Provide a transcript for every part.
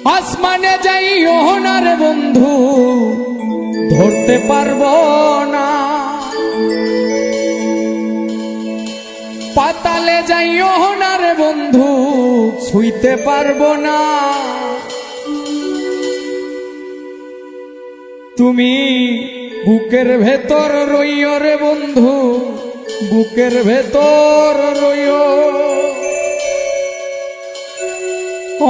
আসমানে যাইও না রে বন্ধু, ধরতে পারবো না। পাতালে যাইও না রে বন্ধু, ছুঁইতে পারবো না। তুমি বুকের ভেতর রইও রে বন্ধু, বুকের ভেতর রইও।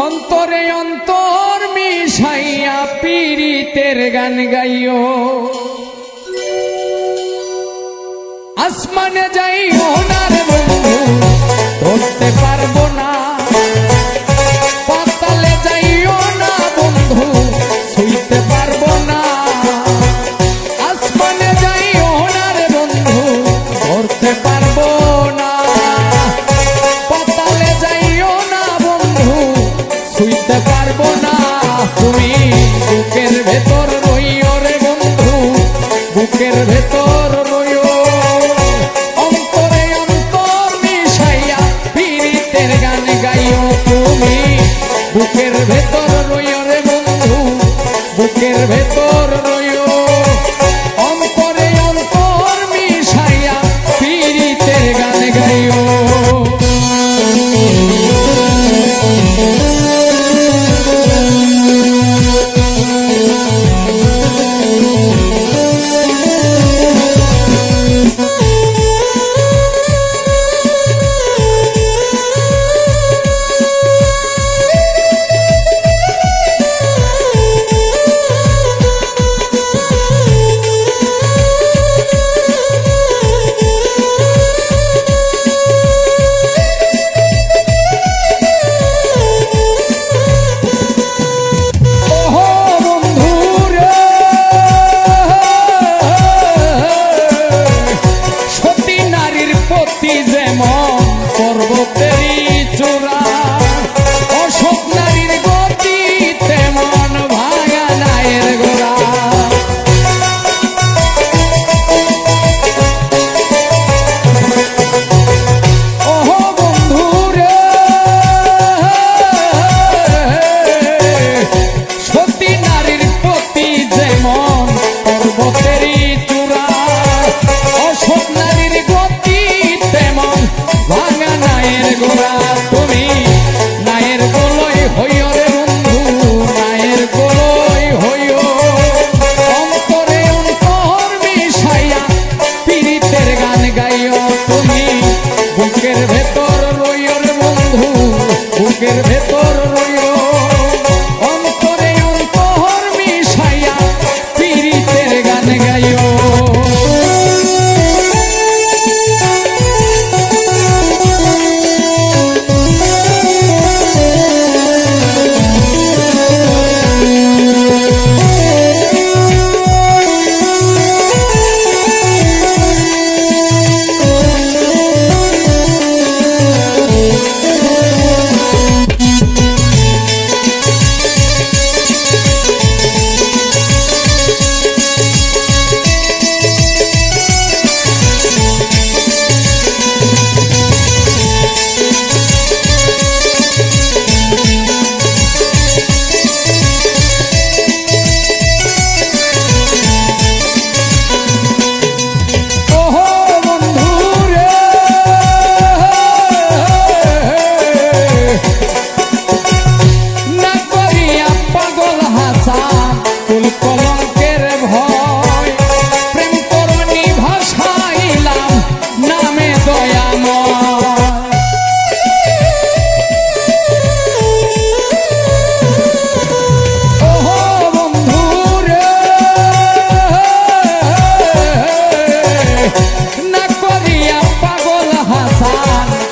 অন্তরে অন্তর মিশাইয়া পীড়িতের গান গাইও। আসমানে যাইও না রে বন্ধু, ধরতে পারবো না। পাতালে যাইও না বন্ধু, ছুঁইতে পারবো না। আসমানে যাইও না রে বন্ধু, ধরতে পারবো না। পাতালে যাইও না বন্ধু, ছুঁইতে পারবো না। তুমি বুকের ভেতর রইও রে বন্ধু, বুকের ভেতর রইও। অন্তরে অন্তর মিশাইয়া পীড়িতের গান গাইও। তুমি বুকের ভেতর রইও রে বন্ধু, বুকের ভেতর রইও। অন্তরে অন্তর মিশাইয়া পীড়িতের গান গাইও। বুকের ভেতর রইও রে বন্ধু, বুকের ভেতর রইও। অন্তরে অন্তর মিশাইয়া পীড়িতের গান গাইও।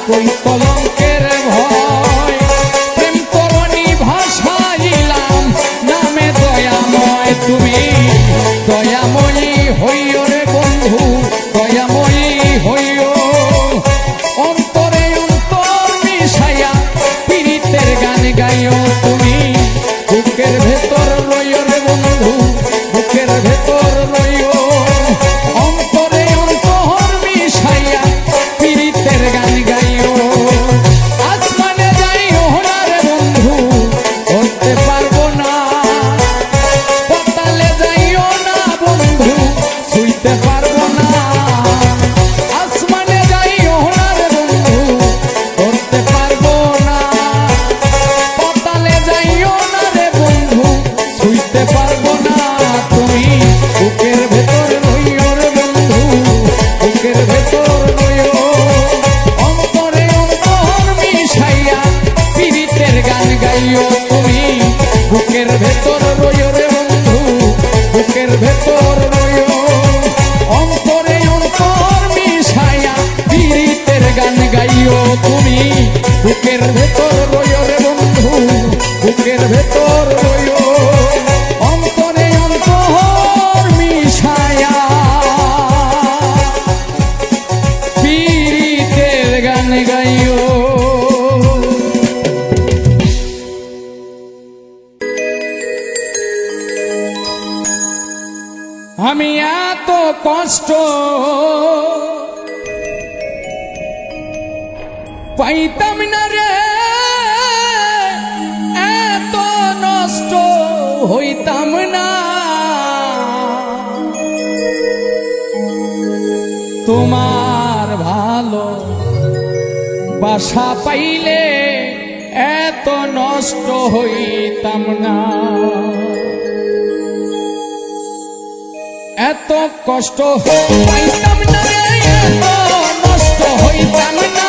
কই কলঙ্কের ভয়, প্রেম করনি ভাষাইলাম নামে দয়াময়। তুমি দয়াময়ী হইও রে বন্ধু, দয়াময়ী হইও। অন্তরে অন্তর মিশাইয়া পীড়িতের গান গাইও। তুমি বুকের ভেতর রইও রে বন্ধু, বুকের ভেতর রইও। অন্তরে অন্তর মিশাইয়া পীড়িতের গান গাইও। আসমানে যাইও না রে বন্ধু, ধরতে পারবো বুকের ভেতর রইও রে বন্ধু, বুকের ভেতর রইও, অন্তরে অন্তর মিশায়া পীড়িতের গান গাইও। আমি এত কষ্ট পাইতাম না রে, এত নষ্ট হইতাম না, তোমার ভালো বাসা পাইলে এত নষ্ট হইতাম না। এত কষ্ট পাইতাম না রে, এত নষ্ট হইতাম না,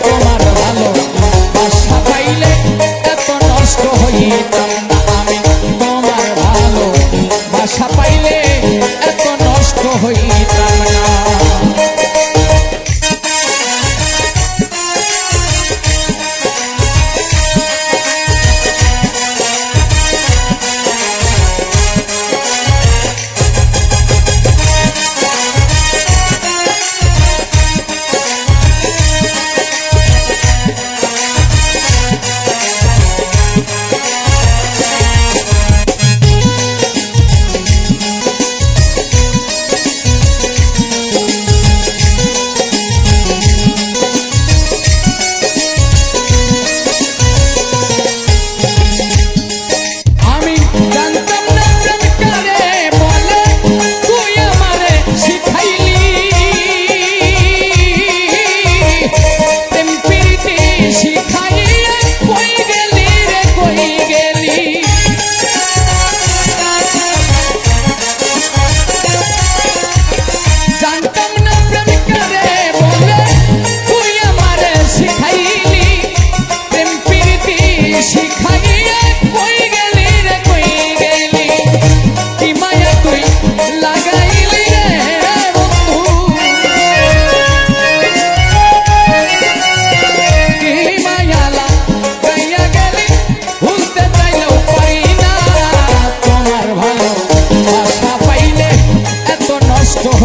তোমার ভালো বাসা পাইলে এত নষ্ট হইতাম না। আমি তোমার ভালো বাসা পাইলে এত নষ্ট হইতাম না।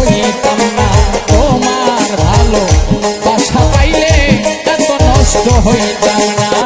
হইতাম না। তোমার ভালো বাসা পাইলে এত নষ্ট হইতাম না।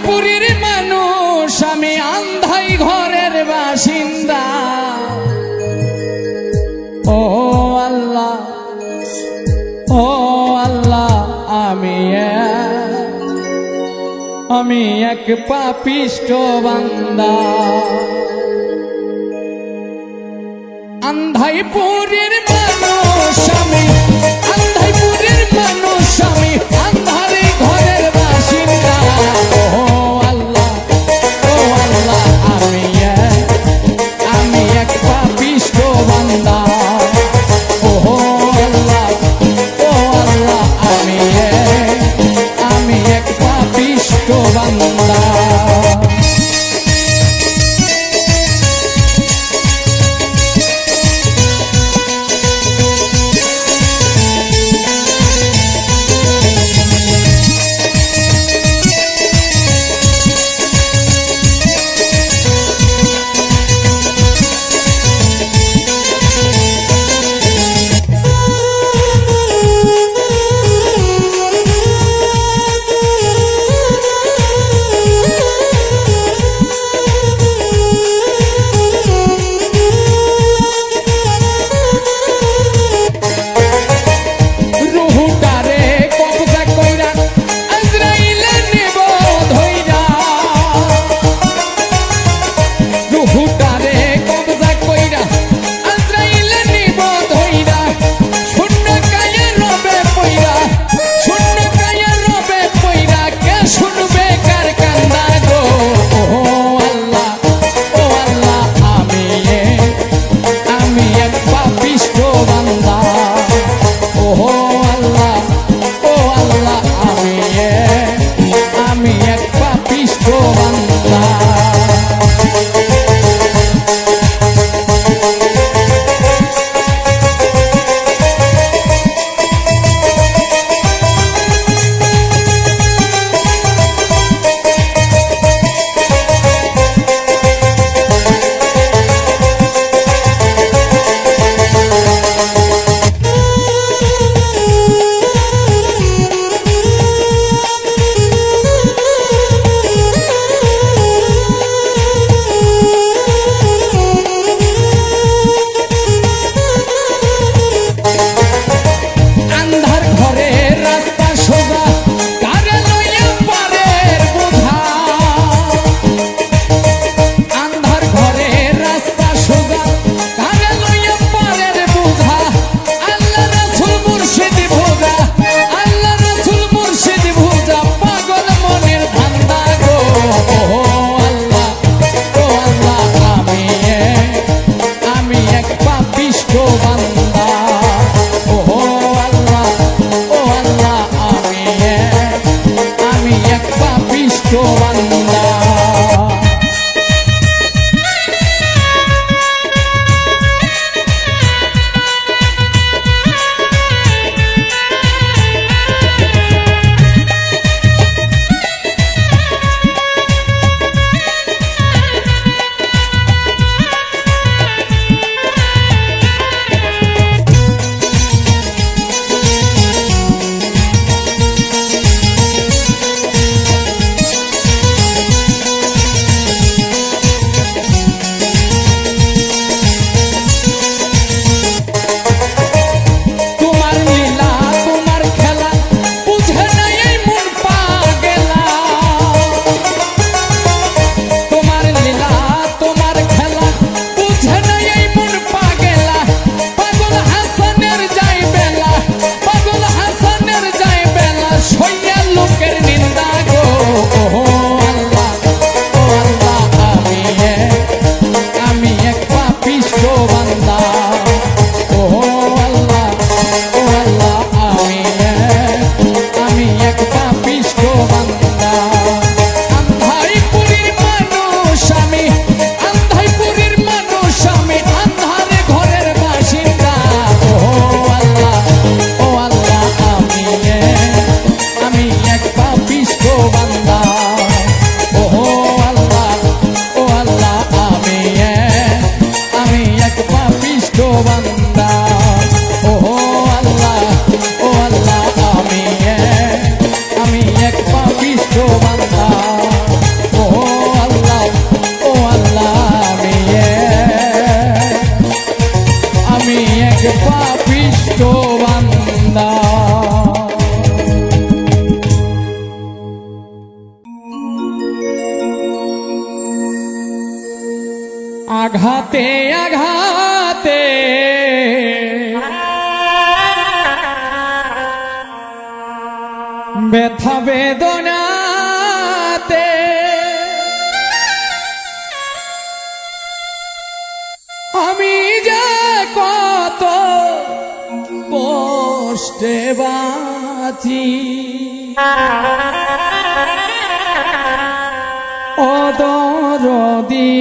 আন্ধাইপুরীর মানুষ আমি, আন্ধাই ঘরের বাসিন্দা। ও আল্লাহ, ও আল্লাহ, আমি এক পাপিষ্ঠ বান্দা। আন্ধাইপুরের মানুষ আমি, আন্ধাইপুরের মানুষ আমি, আন্ধারে ঘরের বাসিন্দা। ও আল্লাহ, ও আল্লাহ, আমি এক পাপিষ্ঠ বান্দা। ও আল্লাহ, ও আল্লাহ, আমি এক পাপিষ্ঠ বান্দা। আঘাতে আঘাতে ব্যথা বেদনাতে আমি যে কত কষ্টে বাঁচি ও দরদি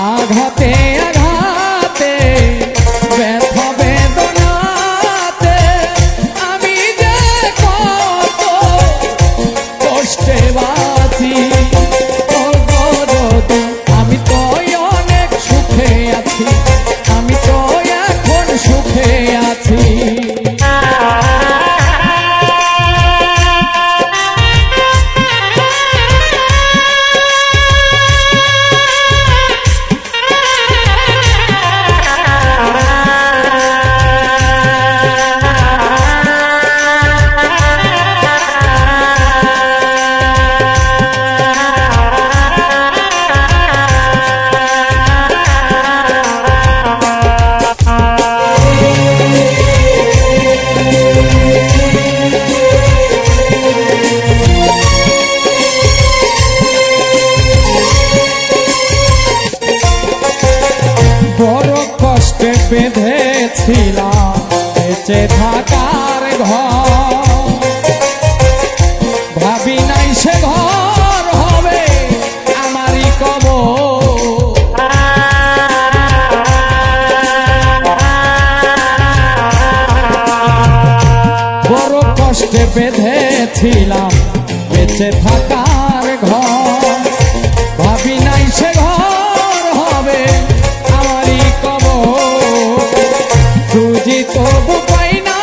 আঘাতে আঘাতে ব্যথা বেদনাতে আমি যে কত কষ্টে বাঁচি ও দরদি আমি তো অনেক সুখে আছি আমি তো এখন সুখে আছি বড় কষ্টে বেঁধেছিলাম বেঁচে থাকার ঘর ভাবি নাই সে ঘর হবে আমারই কবর বড় কষ্টে বেঁধেছিলাম বেঁচে থাকার ঘর ভাবি নাই সে ঘর হবে খুঁজি তবু পাই না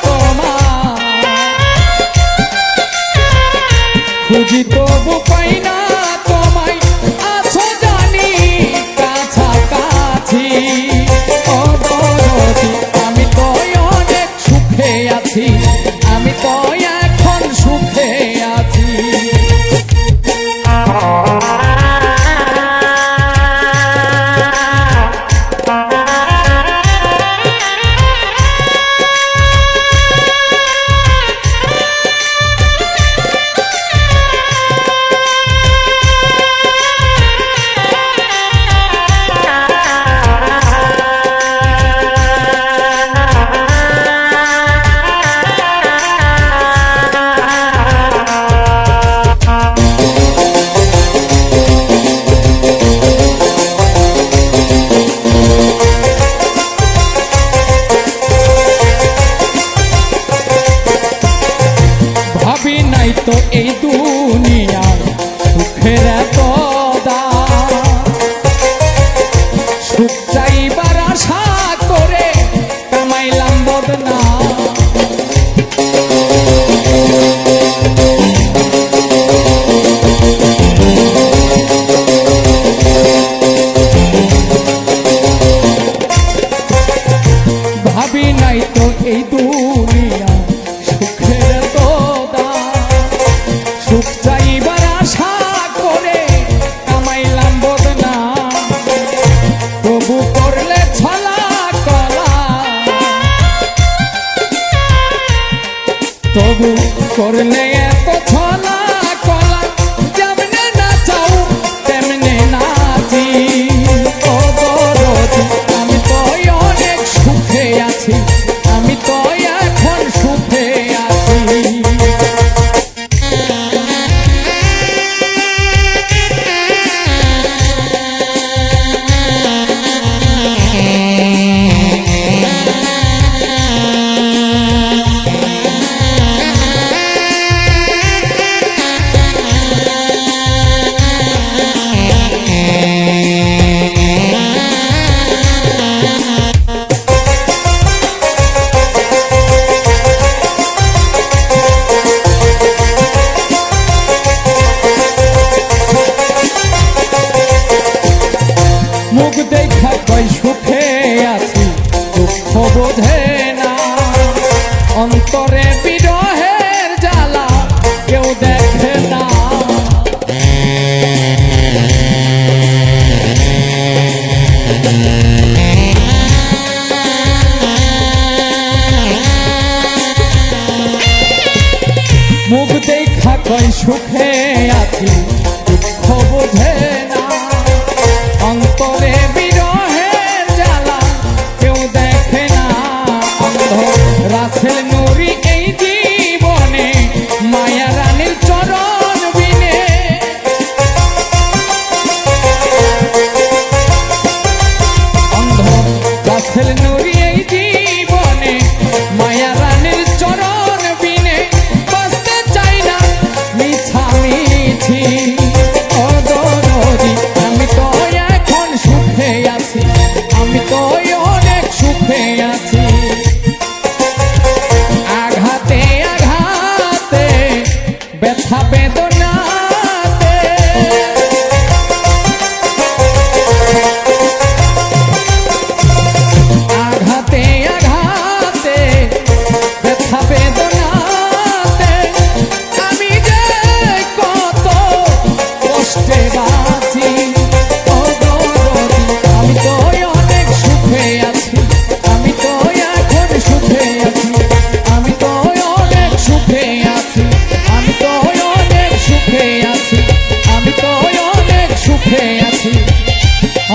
তোমার খুঁজি তবু পাই না তোমায় আছো জানি কাছাকাছি ও দরদি আমি তো অনেক সুখে আছি আমি তো এখন সুখে আছি ভাবি নাই তো এই দুনিয়ায় সুখের এত দাম সুখ চাইবার আশা করে কামাইলাম বদনাম ভাবি নাই তো এই দুনিয়া সুখের এত সুখ চাইবার আশা করে কামাইলাম বদনাম তবু করলে ছলা কলা তবু করলে এত ছলা কলা যেমনে নাচাও তেমনে নাচি ও দরদি আমি তো অনেক সুখে আছি আমি তো এখন সুখে আছি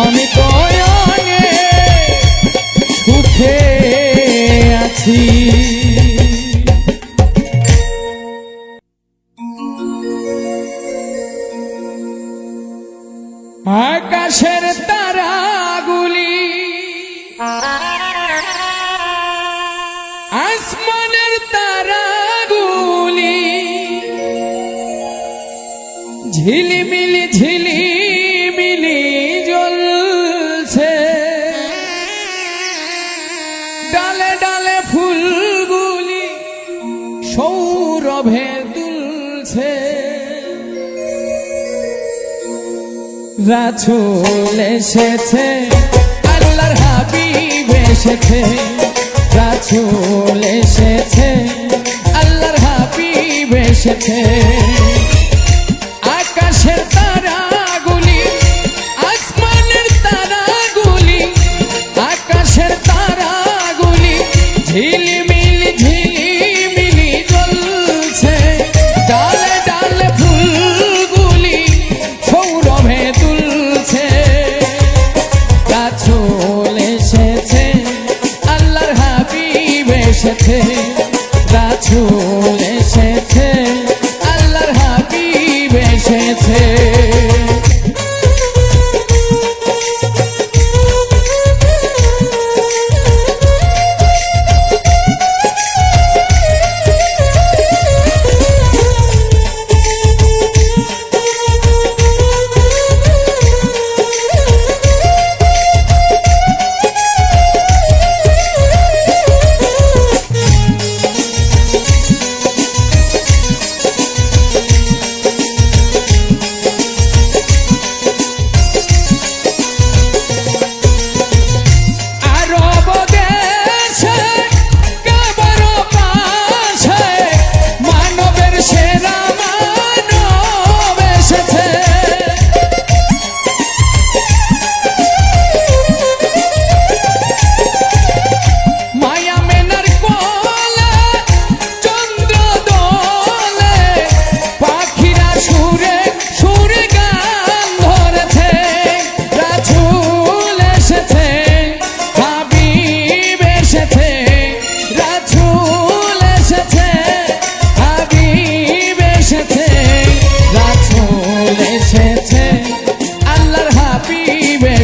আমি তো অনেক সুখে আছি। আকাশের তারাগুলি আসমানের তারাগুলি ঝিলিমিলি ঝিলিমিলি জ্বলছে, ডালে ডালে ফুলগুলি সৌরভে দুলছে। রাসূল এসেছে, আল্লাহর হাবিব এসেছে, রাসূল এসেছে, আল্লাহর হাবিব এসেছে। আকাশের তারাগুলি আসমানের তারাগুলি, আকাশের তারাগুলি ঝিলিমিলি ঝিলিমিলি জ্বলছে, ডালে ডালে ফুলগুলি সৌরভে দুলছে। রাসূল এসেছে, আল্লাহর হাবিব এসেছে, রাসূল এসেছে, আল্লাহর হাবিব এসেছে।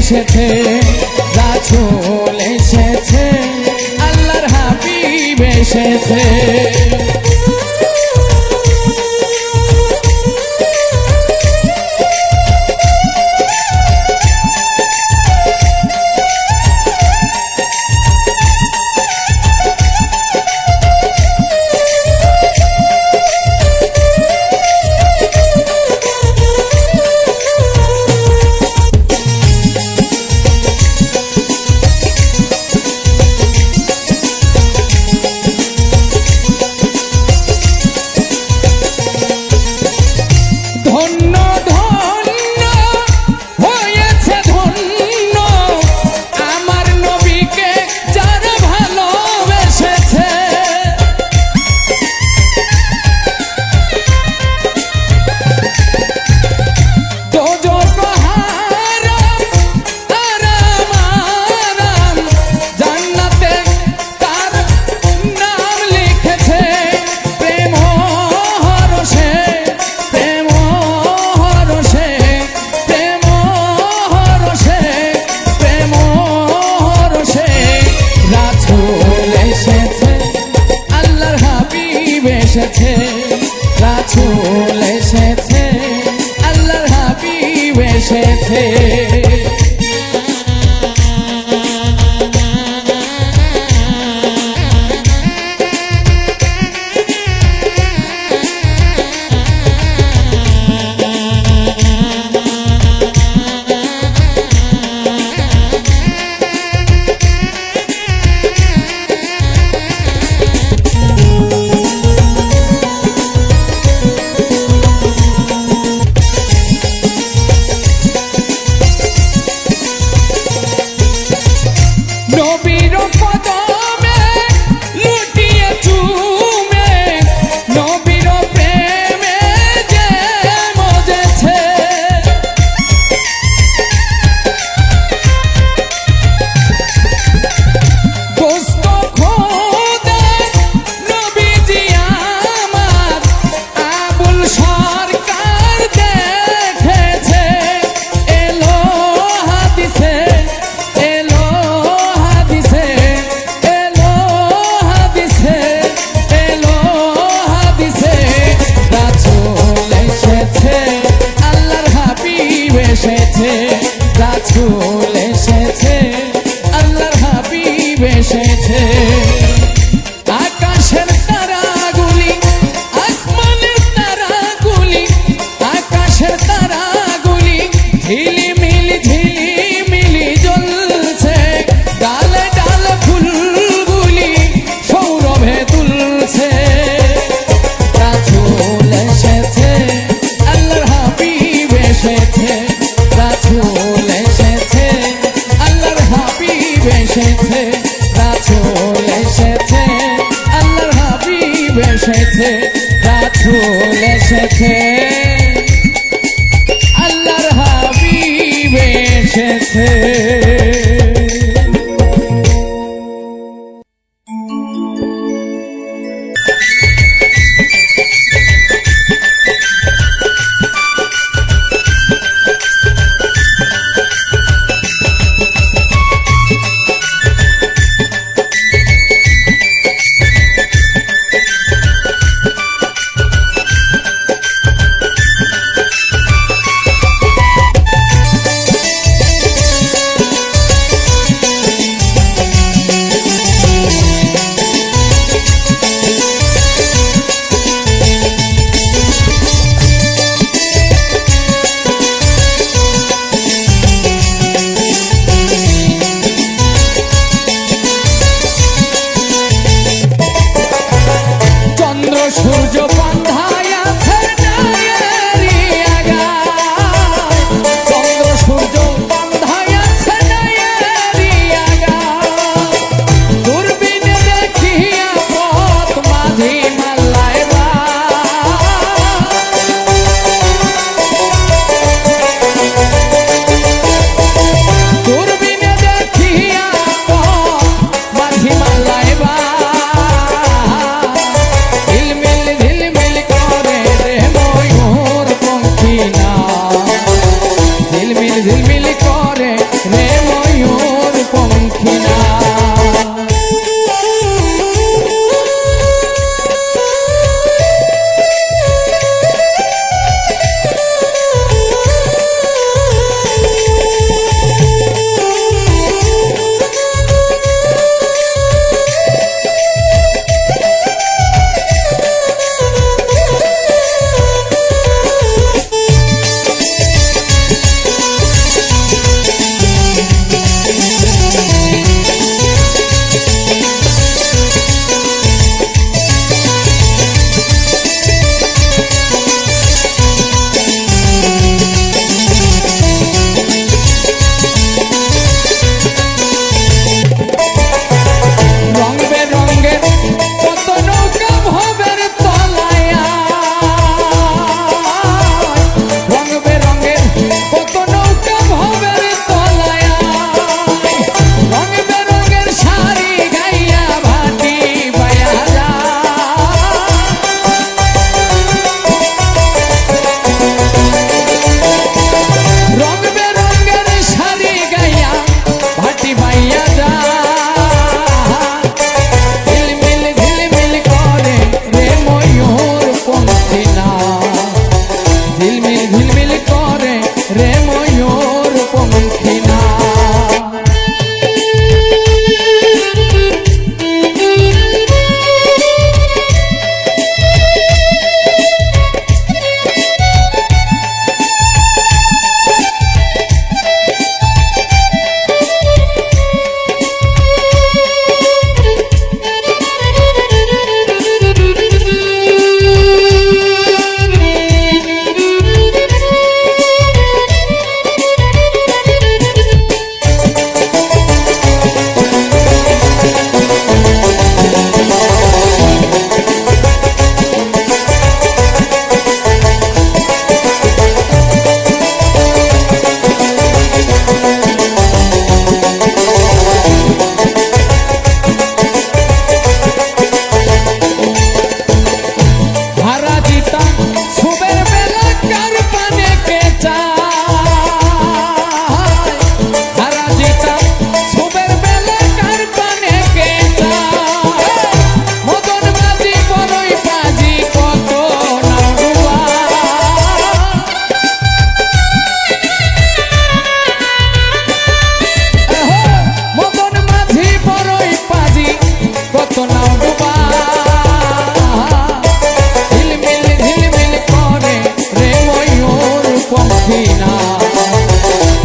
এসেছে, রাসূল এসেছে, আল্লাহর হাবিব এসেছে। এসেছে, রাসূল এসেছে, আল্লাহর হাবিব এসেছে। এসেছে, রাসূল এসেছে, আল্লাহর হাবিব এসেছে। আকাশের তারাগুলি, আসমানের তারাগুলি, আকাশের তারাগুলি ঝিলিমিলি ঝিলিমিলি জ্বলছে, ডালে ডালে ফুলগুলি সৌরভে তুলছে। রাসূল এসেছে, আল্লাহর হাবিব এসেছে, রাসূল এসেছে, আল্লাহর হাবিব এসেছে, রাসূল এসেছে, আল্লাহর হাবিব এসেছে, রাসূল এসেছে, আল্লাহর হাবিব এসেছে। সূর্য বন্ধায় আছে নায়েরি আগা, চন্দ্র সূর্য বন্ধায় আছে নায়েরি আগা, দূরবীনে দেখিয়া পথ মাঝি মাল্লায় বা, দূরবীনে দেখিয়া পথ মাঝি মাল্লায় বা, ঝিলমিল করে রে ময়ূর পঙ্খিনা, ঝিলমিল ঝিলমিল করে রে ময়ূর পঙ্খিনা।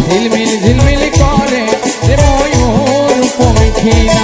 ঝিলমিল ঝিলমিল করে রে ময়ূর পঙ্খী